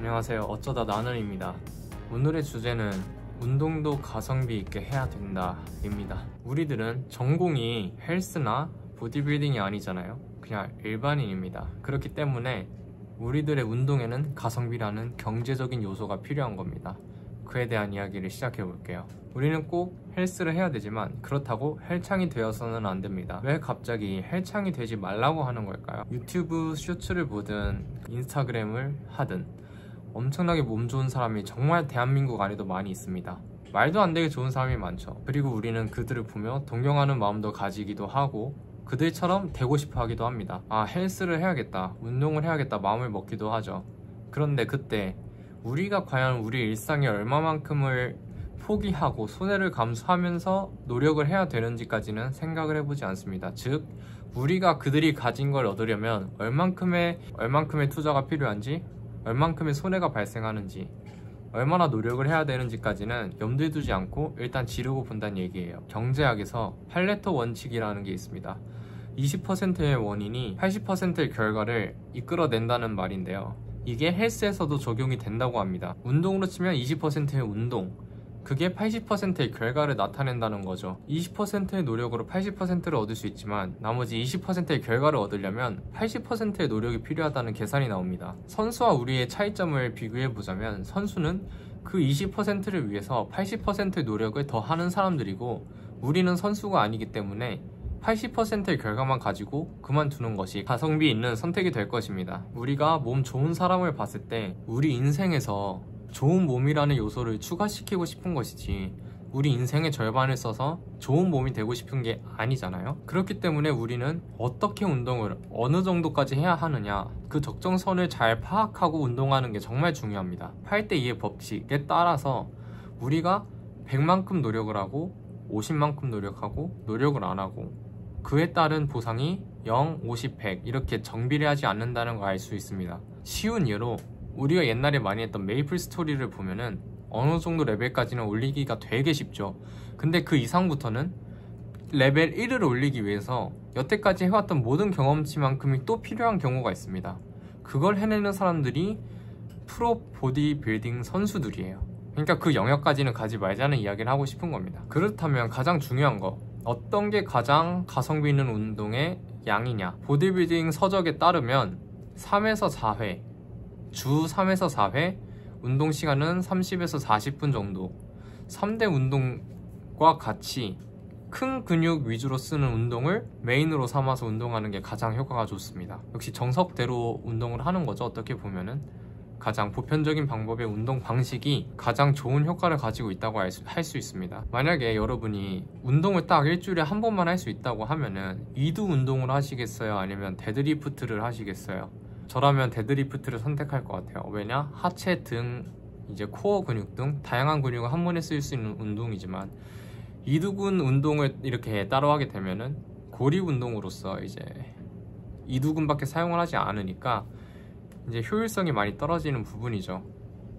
안녕하세요. 어쩌다 나는입니다. 오늘의 주제는 운동도 가성비 있게 해야 된다 입니다. 우리들은 전공이 헬스나 보디빌딩이 아니잖아요. 그냥 일반인입니다. 그렇기 때문에 우리들의 운동에는 가성비라는 경제적인 요소가 필요한 겁니다. 그에 대한 이야기를 시작해 볼게요. 우리는 꼭 헬스를 해야 되지만 그렇다고 헬창이 되어서는 안 됩니다. 왜 갑자기 헬창이 되지 말라고 하는 걸까요? 유튜브 쇼츠를 보든 인스타그램을 하든 엄청나게 몸 좋은 사람이 정말 대한민국 안에도 많이 있습니다. 말도 안 되게 좋은 사람이 많죠. 그리고 우리는 그들을 보며 동경하는 마음도 가지기도 하고 그들처럼 되고 싶어 하기도 합니다. 아, 헬스를 해야겠다, 운동을 해야겠다 마음을 먹기도 하죠. 그런데 그때 우리가 과연 우리 일상에 얼마만큼을 포기하고 손해를 감수하면서 노력을 해야 되는지까지는 생각을 해보지 않습니다. 즉, 우리가 그들이 가진 걸 얻으려면 얼만큼의 투자가 필요한지, 얼만큼의 손해가 발생하는지, 얼마나 노력을 해야 되는지까지는 염두에 두지 않고 일단 지르고 본다는 얘기예요. 경제학에서 팔레토 원칙이라는 게 있습니다. 20%의 원인이 80%의 결과를 이끌어낸다는 말인데요. 이게 헬스에서도 적용이 된다고 합니다. 운동으로 치면 20%의 운동, 그게 80%의 결과를 나타낸다는 거죠. 20%의 노력으로 80%를 얻을 수 있지만 나머지 20%의 결과를 얻으려면 80%의 노력이 필요하다는 계산이 나옵니다. 선수와 우리의 차이점을 비교해보자면 선수는 그 20%를 위해서 80%의 노력을 더 하는 사람들이고, 우리는 선수가 아니기 때문에 80%의 결과만 가지고 그만두는 것이 가성비 있는 선택이 될 것입니다. 우리가 몸 좋은 사람을 봤을 때 우리 인생에서 좋은 몸이라는 요소를 추가시키고 싶은 것이지 우리 인생의 절반을 써서 좋은 몸이 되고 싶은 게 아니잖아요. 그렇기 때문에 우리는 어떻게 운동을 어느 정도까지 해야 하느냐, 그 적정선을 잘 파악하고 운동하는 게 정말 중요합니다. 8대2의 법칙에 따라서 우리가 100만큼 노력을 하고 50만큼 노력하고 노력을 안 하고 그에 따른 보상이 0, 50, 100 이렇게 정비례하지 않는다는 걸 알 수 있습니다. 쉬운 예로 우리가 옛날에 많이 했던 메이플 스토리를 보면은 어느 정도 레벨까지는 올리기가 되게 쉽죠. 근데 그 이상부터는 레벨 1을 올리기 위해서 여태까지 해왔던 모든 경험치만큼이 또 필요한 경우가 있습니다. 그걸 해내는 사람들이 프로 보디빌딩 선수들이에요. 그러니까 그 영역까지는 가지 말자는 이야기를 하고 싶은 겁니다. 그렇다면 가장 중요한 거, 어떤 게 가장 가성비 있는 운동의 양이냐? 보디빌딩 서적에 따르면 3에서 4회, 주 3에서 4회, 운동 시간은 30에서 40분 정도, 3대 운동과 같이 큰 근육 위주로 쓰는 운동을 메인으로 삼아서 운동하는 게 가장 효과가 좋습니다. 역시 정석대로 운동을 하는 거죠. 어떻게 보면은 가장 보편적인 방법의 운동 방식이 가장 좋은 효과를 가지고 있다고 할 수 있습니다. 만약에 여러분이 운동을 딱 일주일에 한 번만 할 수 있다고 하면은 이두 운동을 하시겠어요? 아니면 데드리프트를 하시겠어요? 저라면 데드리프트를 선택할 것 같아요. 왜냐? 하체, 등, 이제 코어 근육 등 다양한 근육을 한 번에 쓸 수 있는 운동이지만 이두근 운동을 이렇게 따로 하게 되면은 고립 운동으로서 이제 이두근밖에 사용을 하지 않으니까 이제 효율성이 많이 떨어지는 부분이죠.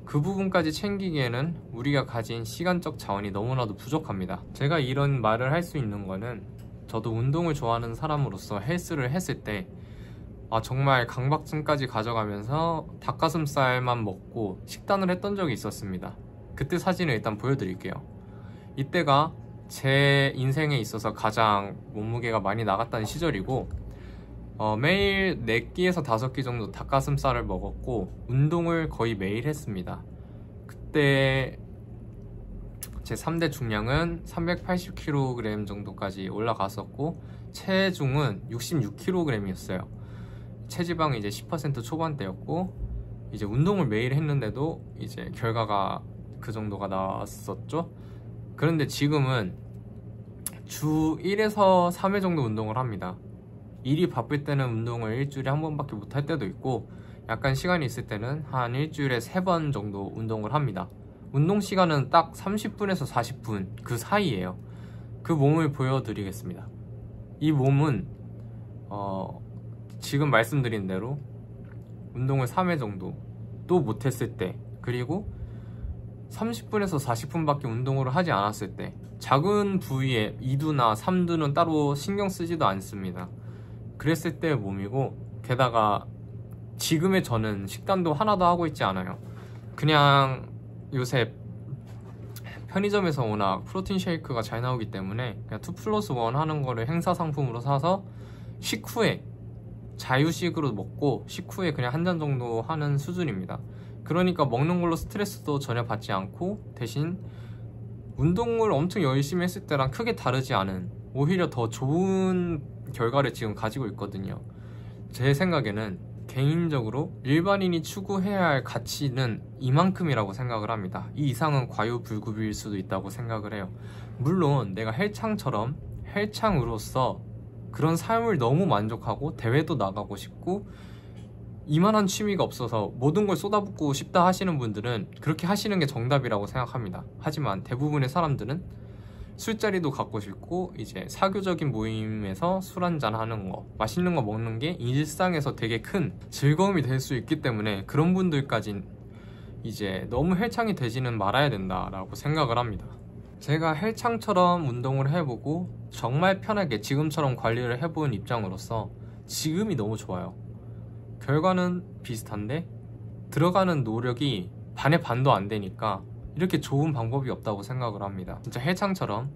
그 부분까지 챙기기에는 우리가 가진 시간적 자원이 너무나도 부족합니다. 제가 이런 말을 할 수 있는 거는 저도 운동을 좋아하는 사람으로서 헬스를 했을 때 정말 강박증까지 가져가면서 닭가슴살만 먹고 식단을 했던 적이 있었습니다. 그때 사진을 일단 보여드릴게요. 이때가 제 인생에 있어서 가장 몸무게가 많이 나갔다는 시절이고, 매일 4끼에서 5끼 정도 닭가슴살을 먹었고 운동을 거의 매일 했습니다. 그때 제 3대 중량은 380kg 정도까지 올라갔었고 체중은 66kg이었어요. 체지방이 이제 10% 초반대였고 이제 운동을 매일 했는데도 이제 결과가 그 정도가 나왔었죠. 그런데 지금은 주 1에서 3회 정도 운동을 합니다. 일이 바쁠 때는 운동을 일주일에 한 번밖에 못 할 때도 있고, 약간 시간이 있을 때는 한 일주일에 3번 정도 운동을 합니다. 운동 시간은 딱 30분에서 40분 그 사이예요. 그 몸을 보여드리겠습니다. 이 몸은 지금 말씀드린 대로 운동을 3회 정도 또 못했을 때, 그리고 30분에서 40분밖에 운동을 하지 않았을 때, 작은 부위에 2두나 3두는 따로 신경 쓰지도 않습니다. 그랬을 때의 몸이고, 게다가 지금의 저는 식단도 하나도 하고 있지 않아요. 그냥 요새 편의점에서 워낙 프로틴 쉐이크가 잘 나오기 때문에 그냥 2+1 하는 거를 행사 상품으로 사서 식후에 자유식으로 먹고 식후에 그냥 한 잔 정도 하는 수준입니다. 그러니까 먹는 걸로 스트레스도 전혀 받지 않고 대신 운동을 엄청 열심히 했을 때랑 크게 다르지 않은, 오히려 더 좋은 결과를 지금 가지고 있거든요. 제 생각에는 개인적으로 일반인이 추구해야 할 가치는 이만큼이라고 생각을 합니다. 이 이상은 과유불급일 수도 있다고 생각을 해요. 물론 내가 헬창처럼 헬창으로서 그런 삶을 너무 만족하고 대회도 나가고 싶고 이만한 취미가 없어서 모든 걸 쏟아붓고 싶다 하시는 분들은 그렇게 하시는 게 정답이라고 생각합니다. 하지만 대부분의 사람들은 술자리도 갖고 싶고 이제 사교적인 모임에서 술 한잔 하는 거, 맛있는 거 먹는 게 일상에서 되게 큰 즐거움이 될 수 있기 때문에 그런 분들까진 이제 너무 헬창이 되지는 말아야 된다라고 생각을 합니다. 제가 헬창처럼 운동을 해보고 정말 편하게 지금처럼 관리를 해본 입장으로서 지금이 너무 좋아요. 결과는 비슷한데 들어가는 노력이 반의 반도 안 되니까 이렇게 좋은 방법이 없다고 생각을 합니다. 진짜 헬창처럼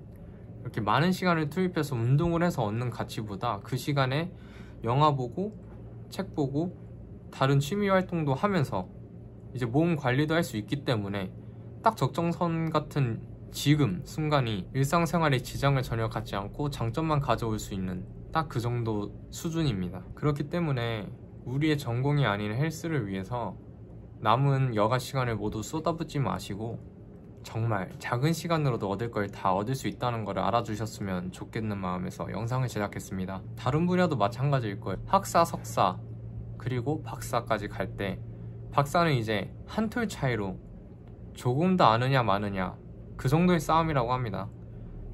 이렇게 많은 시간을 투입해서 운동을 해서 얻는 가치보다 그 시간에 영화 보고 책 보고 다른 취미 활동도 하면서 이제 몸 관리도 할 수 있기 때문에 딱 적정선 같은 지금 순간이 일상생활에 지장을 전혀 갖지 않고 장점만 가져올 수 있는 딱 그 정도 수준입니다. 그렇기 때문에 우리의 전공이 아닌 헬스를 위해서 남은 여가 시간을 모두 쏟아붓지 마시고 정말 작은 시간으로도 얻을 걸 다 얻을 수 있다는 걸 알아주셨으면 좋겠는 마음에서 영상을 제작했습니다. 다른 분야도 마찬가지일 거예요. 학사, 석사, 그리고 박사까지 갈 때 박사는 이제 한 툴 차이로 조금 더 아느냐 마느냐 그 정도의 싸움이라고 합니다.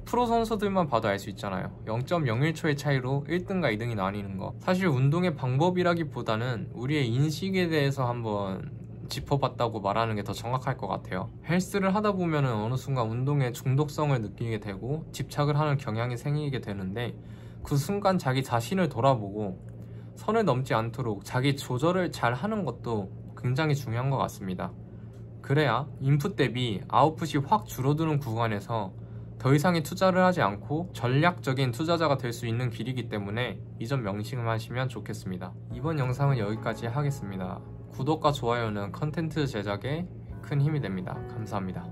프로 선수들만 봐도 알 수 있잖아요. 0.01초의 차이로 1등과 2등이 나뉘는 거. 사실 운동의 방법이라기보다는 우리의 인식에 대해서 한번 짚어봤다고 말하는 게 더 정확할 것 같아요. 헬스를 하다 보면 어느 순간 운동에 중독성을 느끼게 되고 집착을 하는 경향이 생기게 되는데 그 순간 자기 자신을 돌아보고 선을 넘지 않도록 자기 조절을 잘 하는 것도 굉장히 중요한 것 같습니다. 그래야 인풋 대비 아웃풋이 확 줄어드는 구간에서 더 이상의 투자를 하지 않고 전략적인 투자자가 될 수 있는 길이기 때문에 이 점 명심하시면 좋겠습니다. 이번 영상은 여기까지 하겠습니다. 구독과 좋아요는 컨텐츠 제작에 큰 힘이 됩니다. 감사합니다.